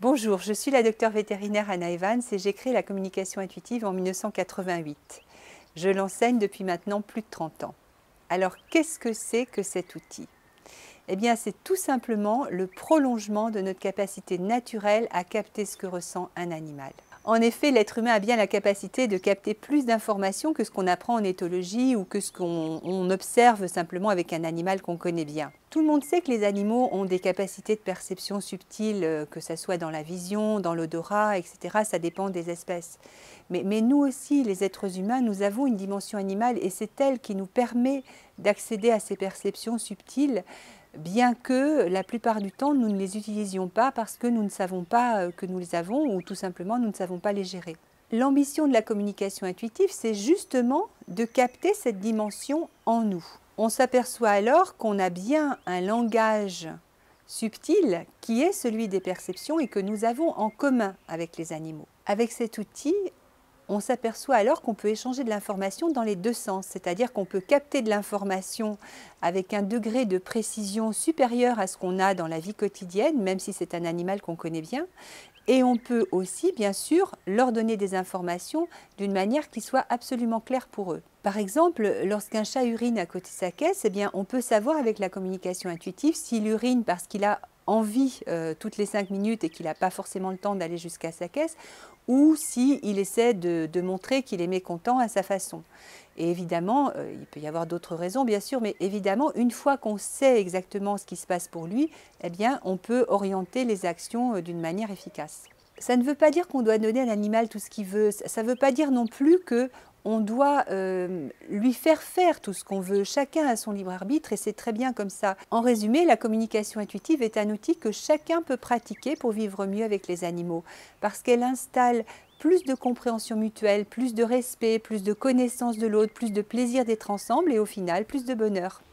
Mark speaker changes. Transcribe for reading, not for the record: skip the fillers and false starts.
Speaker 1: Bonjour, je suis la docteure vétérinaire Anna Evans et j'ai créé la communication intuitive en 1988. Je l'enseigne depuis maintenant plus de 30 ans. Alors, qu'est-ce que c'est que cet outil? Eh bien, c'est tout simplement le prolongement de notre capacité naturelle à capter ce que ressent un animal. En effet, l'être humain a bien la capacité de capter plus d'informations que ce qu'on apprend en éthologie ou que ce qu'on observe simplement avec un animal qu'on connaît bien. Tout le monde sait que les animaux ont des capacités de perception subtiles, que ce soit dans la vision, dans l'odorat, etc. Ça dépend des espèces. Mais nous aussi, les êtres humains, nous avons une dimension animale et c'est elle qui nous permet d'accéder à ces perceptions subtiles, bien que la plupart du temps, nous ne les utilisions pas parce que nous ne savons pas que nous les avons ou tout simplement nous ne savons pas les gérer. L'ambition de la communication intuitive, c'est justement de capter cette dimension en nous. On s'aperçoit alors qu'on a bien un langage subtil qui est celui des perceptions et que nous avons en commun avec les animaux. Avec cet outil, on s'aperçoit alors qu'on peut échanger de l'information dans les deux sens, c'est-à-dire qu'on peut capter de l'information avec un degré de précision supérieur à ce qu'on a dans la vie quotidienne, même si c'est un animal qu'on connaît bien, et on peut aussi, bien sûr, leur donner des informations d'une manière qui soit absolument claire pour eux. Par exemple, lorsqu'un chat urine à côté de sa caisse, eh bien, on peut savoir avec la communication intuitive s'il urine parce qu'il a envie toutes les 5 minutes et qu'il n'a pas forcément le temps d'aller jusqu'à sa caisse, ou s'il essaie de montrer qu'il est mécontent à sa façon. Et évidemment, il peut y avoir d'autres raisons bien sûr, mais évidemment, une fois qu'on sait exactement ce qui se passe pour lui, eh bien, on peut orienter les actions d'une manière efficace. Ça ne veut pas dire qu'on doit donner à l'animal tout ce qu'il veut, ça ne veut pas dire non plus que on doit lui faire tout ce qu'on veut. Chacun a son libre arbitre et c'est très bien comme ça. En résumé, la communication intuitive est un outil que chacun peut pratiquer pour vivre mieux avec les animaux parce qu'elle installe plus de compréhension mutuelle, plus de respect, plus de connaissance de l'autre, plus de plaisir d'être ensemble et au final, plus de bonheur.